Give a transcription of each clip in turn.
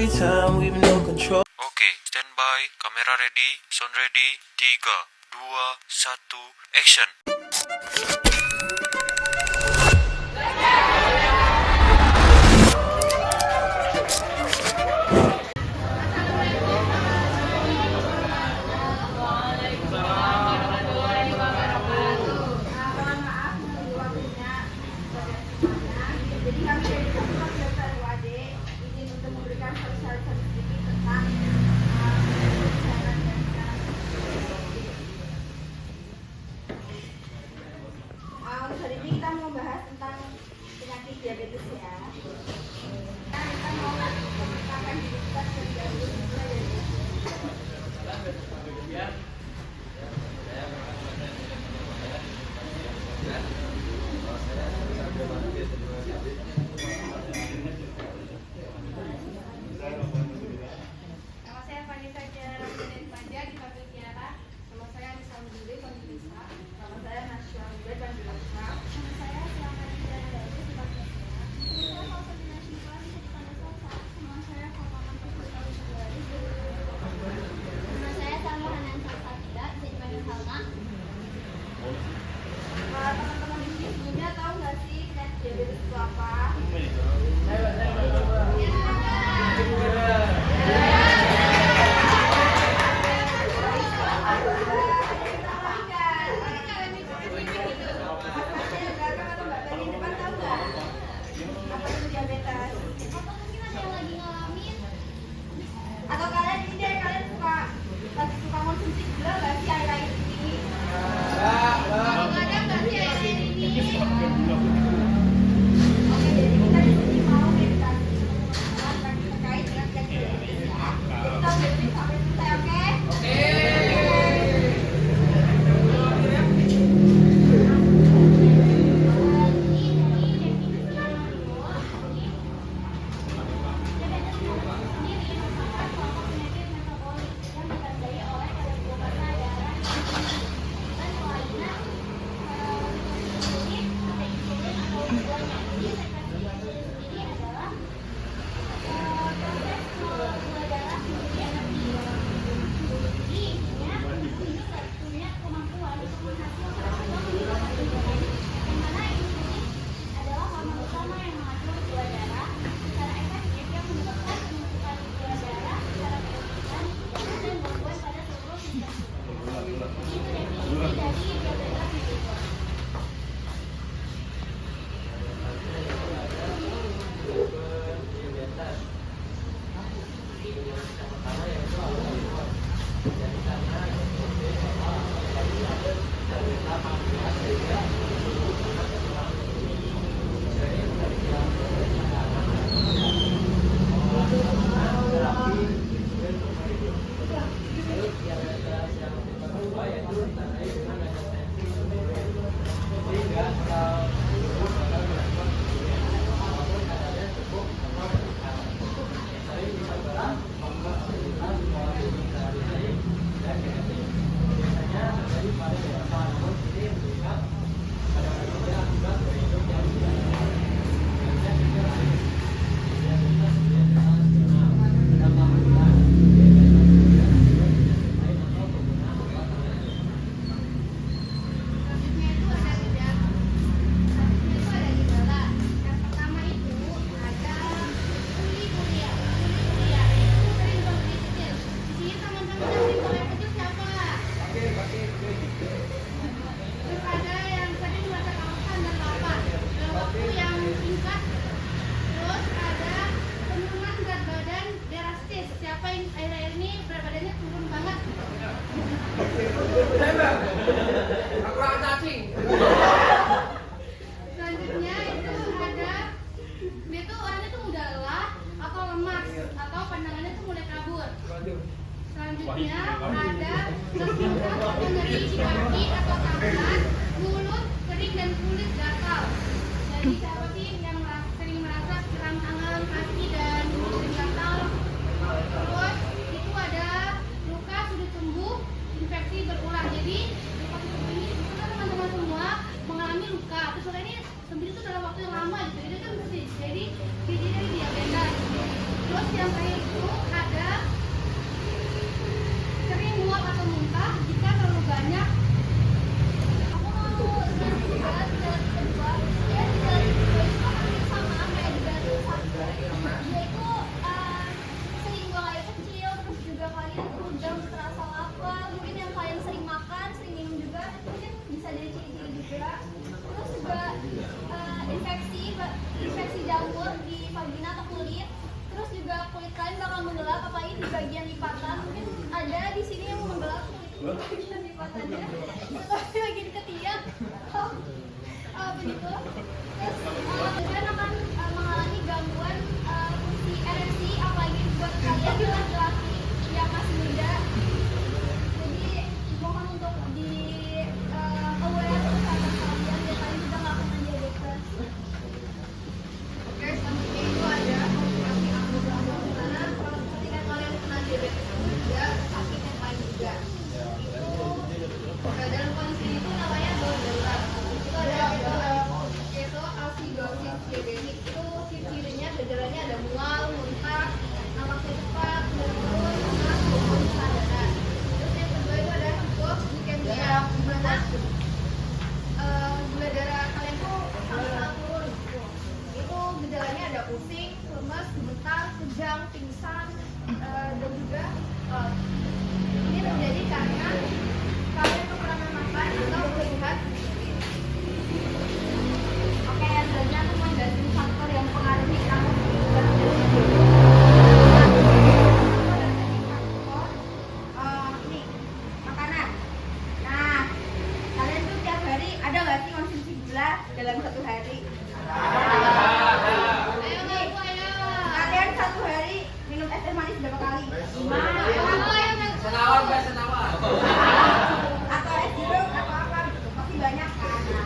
every time we've no control. Oke, standby, kamera ready, sound ready, 3, 2, 1, action. Jadi kami dari Fakultas UAD ingin untuk memberikan sosialisasi sedikit tentang kesehatan dan untuk hari ini kita mau bahas tentang penyakit diabetes ya. Kita mau mengenalkan diri kita terlebih dahulu mulai dari teman-teman di sini sebelumnya tahu nggak sih penyakit diabetes itu apa? Atau kalian ini deh, kalian suka konsumsi gula nggak sih air-air ini? Kadang nggak sih air-air ini? Oke, jadi kita di sini mau meditasi terkait dengan penyakit diabetes ya. Kita berdiri sampai selesai, oke? Selanjutnya itu ada dia tuh orangnya tuh mudah lelah atau lemas atau pandangannya tuh mulai kabur. Selanjutnya ada tersengat atau nyeri di kaki atau tangan, mulut kering dan kulit gatal. Jadi siapa sih yang sering merasa kram tangan, kaki dan mulut gatal? Terus itu ada luka sudah sembuh, infeksi berulang. Jadi luka sudah ini itu kan teman-teman semua mengalami luka. Terus luka ini sembuh dalam waktu yang lama gitu. Itu kan bersih. Jadi dari diabetes. Terus yang kayak bagian lipatannya seperti lagi di ketiak begitu. Terus tujuan akan mengalami gangguan fungsi ereksi, apalagi buat kalian yang laki-laki yang masih muda. Jadi mohon untuk di aware kesehatan kalian biar kalian juga nggak kena diabetes. Oke, selanjutnya itu ada komplikasi ambulan di mana ketika kalian kena diabetes itu juga sakit yang lain juga. Dalam kondisi itu namanya gawat darurat. Itu ada ketoasidosis diabetik. Itu ciri-cirinya gejalanya ada mual, muntah, nafasnya cepat, turun, sama hormon sadar. Terus yang kedua itu ada hipoglikemia, di mana gula darah kalian tuh sangat turun. Itu gejalanya ada pusing, lemas, gemetar, kejang, pingsan, dan juga ini terjadi karena kalian kekurangan makan atau melihat. Oke, selanjutnya aku mau jelasin faktor yang mempengaruhi kamu ini makanan. Nah, kalian tuh tiap hari ada nggak sih konsumsi gula dalam satu hari? Ayo ngaku, ayo. Kalian satu hari minum es teh manis berapa kali? Senawar, Mbak, senawar. Atau es jeruk atau apa gitu, pasti banyak kan. Nah,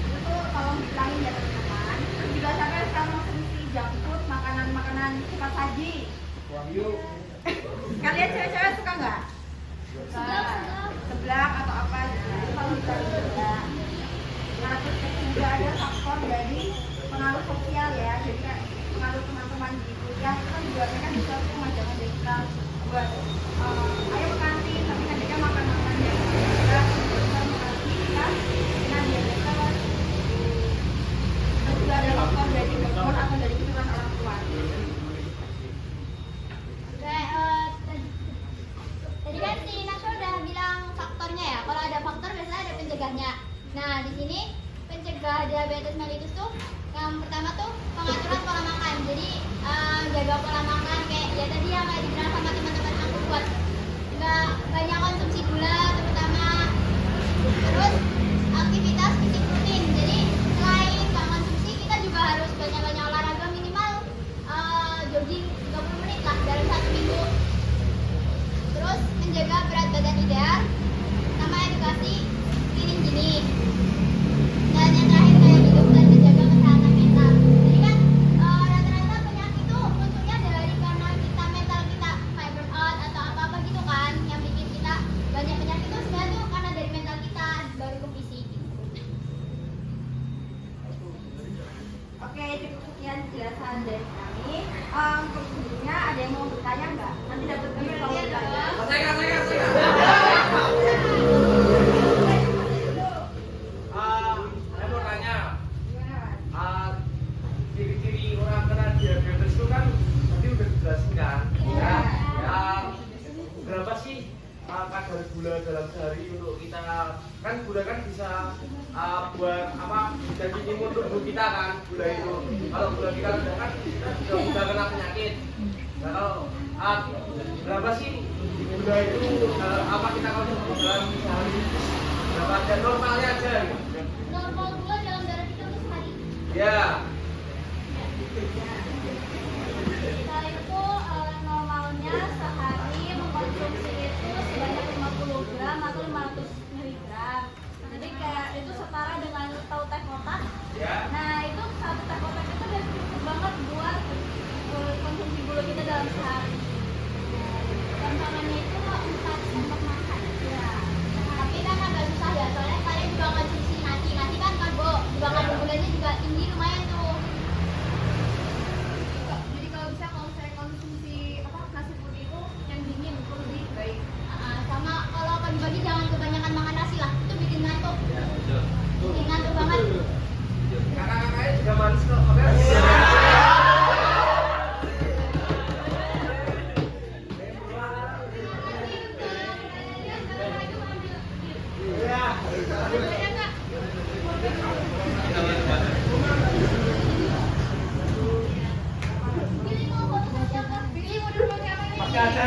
itu tolong dikurangin ya teman-teman. Terus juga sampai sekarang konsumsi junk food, makanan cepat saji. Kalian cewek-cewek suka nggak? Seblak atau apa gitu. Itu kalau dikurangin juga. Nah, terus juga ada faktor dari pengaruh sosial ya. Jadi kayak pengaruh teman-teman di kuliah itu kan juga mereka bisa tuh ngajak-ngajak kita buat ayo ke kantin, tapi ngajaknya makan-makan yang kita bisa mengalami kita diabetes. Terus juga ada faktor dari hormon atau dari keturunan orang tua. Tadi kan si Nasya udah bilang faktornya ya. Kalau ada faktor biasanya ada pencegahnya. Nah, di sini pencegah diabetes mellitus tuh yang pertama tuh pengaturan pola makan. Jadi jaga pola makan kayak ya tadi yang kayak dibilang sama teman-teman aku buat nggak banyak konsumsi gula terutama. Terus aktivitas fisik rutin. Jadi selain nggak konsumsi kita juga harus banyak-banyak olahraga minimal jogging 30 menit lah dalam 1 minggu. Terus menjaga berat badan ideal sama edukasi screening gini. Dan yang terakhir kayak hidup dan menjaga kesehatan mental. Jadi kan rata-rata penyakit itu munculnya dari karena kita mental kita kayak burnout atau apa-apa gitu kan yang bikin kita banyak penyakit itu sebenarnya tuh karena dari mental kita baru ke fisik gitu. Oke, cukup sekian penjelasan dari kami. Untuk sebelumnya ada yang mau bertanya nggak? Nanti dapat duit kalau bertanya. Saya mau tanya, Gimana, Mas? ciri-ciri orang kena diabetes itu kan tadi udah dijelasin kan? Iya. Berapa sih kadar gula dalam sehari untuk kita? Kan gula kan bisa buat apa? Jadi imun tubuh kita kan gula itu. Kalau gula kita rendah kan kita juga mudah kena penyakit. Nah kalau berapa sih gula itu apa kita konsumsi dalam sehari? Berapa aja normalnya aja? Normal gula dalam darah kita untuk sehari. Ya. Kita itu normalnya sehari mengkonsumsi itu sebanyak 50 gram atau 500 miligram. Jadi kayak itu setara dengan tahu teh kotak. Ya. Nah itu satu teh kotak itu udah cukup banget buat konsumsi gula kita dalam sehari. Gampangannya itu 4 sendok makan. Ya. Tapi kan agak susah ya, soalnya kalian juga konsumsi nasi. Nasi kan karbo, juga kandung gulanya juga tinggi lumayan tuh. Jadi kalau bisa kalau saya konsumsi nasi putih itu yang dingin itu lebih baik. Sama kalau pagi-pagi jangan kebanyakan makan nasi lah, itu bikin ngantuk. Bikin ngantuk banget. Kakak-kakaknya juga manis kok. Oke. Masih ada.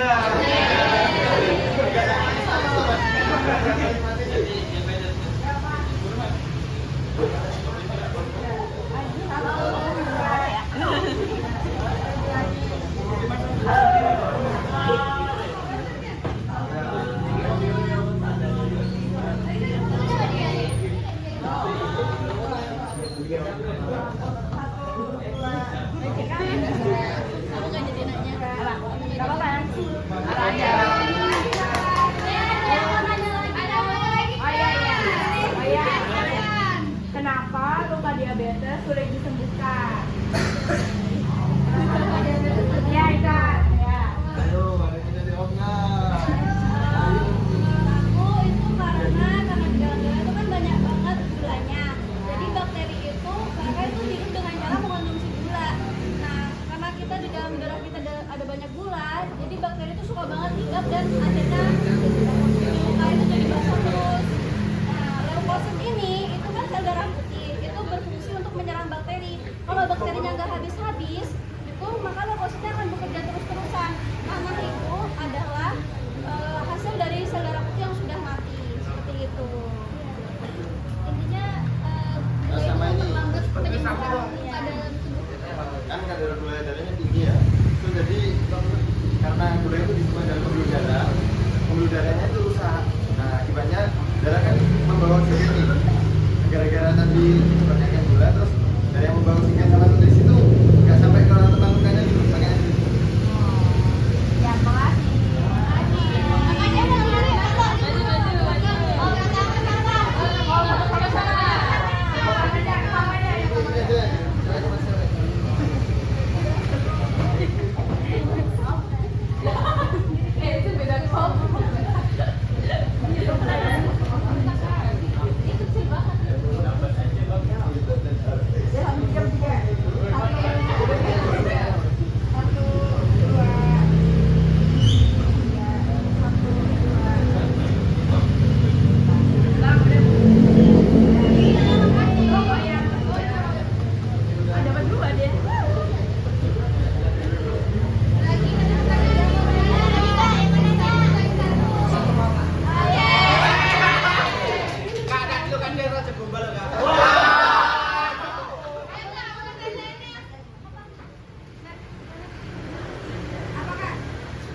Kenapa luka diabetes sulit disembuhkan? Ya, ikan. Ya. Ayo, mari kita diomnya. Aku itu karena gula-gula itu kan banyak banget gulanya. Jadi bakteri itu mereka itu hidup dengan cara mengonsumsi gula. Nah, karena kita di dalam darah kita ada banyak gula, jadi bakteri itu suka banget hinggap dan akhirnya luka itu jadi basah terus. Nah, leukosit ini itu kan sel darah putih, itu berfungsi untuk menyerang bakteri. Kalau bakterinya nggak habis-habis, itu maka leukositnya akan bekerja terus-terusan. Karena itu adalah hasil dari sel darah putih yang sudah mati, seperti itu. Intinya Sama ini. terlambat penyembuhan pada tubuh. Kan kadar gula darahnya tinggi ya. Itu jadi karena gula itu disebut dari pembuluh darahnya itu rusak. Nah, akibatnya darah kan membawa oksigen nih. Gara-gara tadi banyaknya gula, terus dari yang membawa oksigen sama nutrisi itu nggak sampai ke tempat lukanya gitu. Makanya Ya, makasih. ini aja. Saya ke Mas Cewek.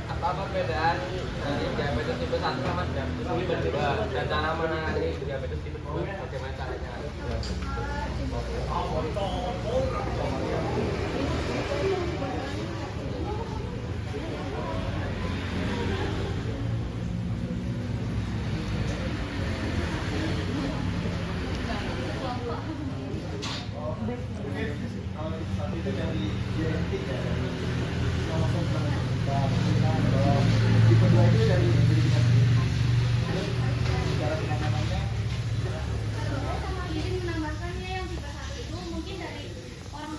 Apa perbedaan dari diabetes tipe 1 sama diabetes tipe 2 dan cara menangani diabetes tipe 2 bagaimana caranya? Kalau satu itu dari genetik ya, dari kromosom kita bahwa tipe 2 itu dari diri kita sendiri. Terus cara penanganannya Saya sama izin menambahkannya yang tipe 1 itu mungkin dari orang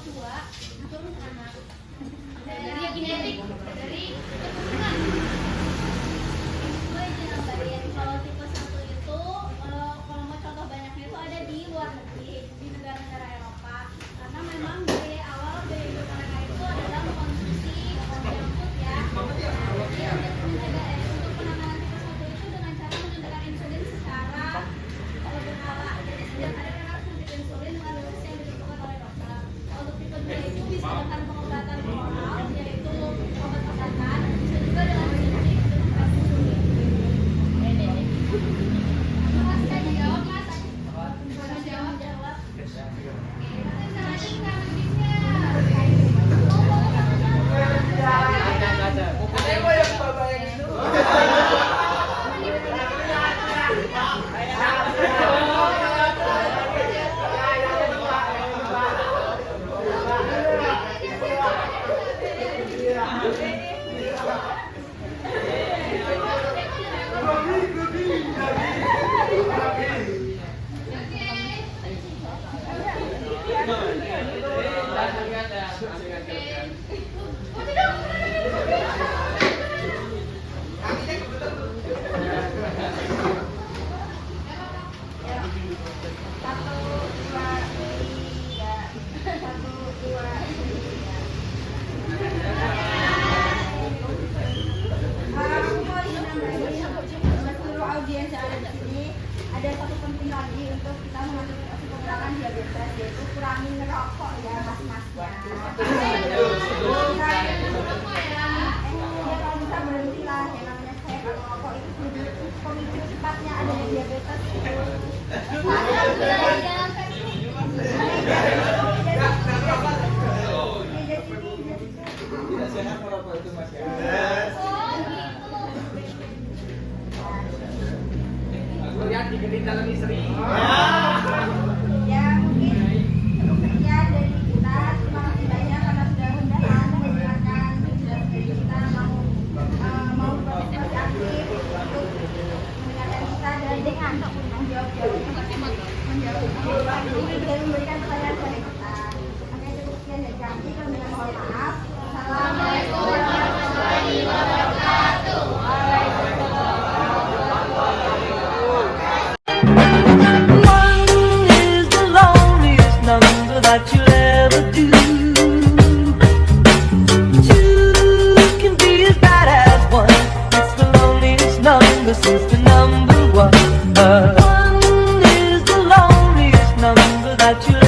di sini ada satu penting lagi untuk kita mengantisipasi pengurangan diabetes, yaitu kurangi ngerokok ya mas-masnya. Ya kalau bisa berhenti lah, yang namanya saya kalau rokok itu pemicu cepatnya adanya diabetes. Tidak sehat merokok itu mas ya. Lihat digelit dalam istri. Ya mungkin cukup sekian dari kita. Terima kasih banyak karena sudah undangan mendengarkan penjelasan dari kita, mau berpartisipasi aktif untuk mendengarkan kita dan menjawab dan memberikan pertanyaan kepada kita. Makanya cukup sekian dari kami. Kami mohon maaf. Assalamualaikum warahmatullahi wabarakatuh. That you'll ever do. Two can be as bad as one. It's the loneliest number since the number one. One is the loneliest number that you'll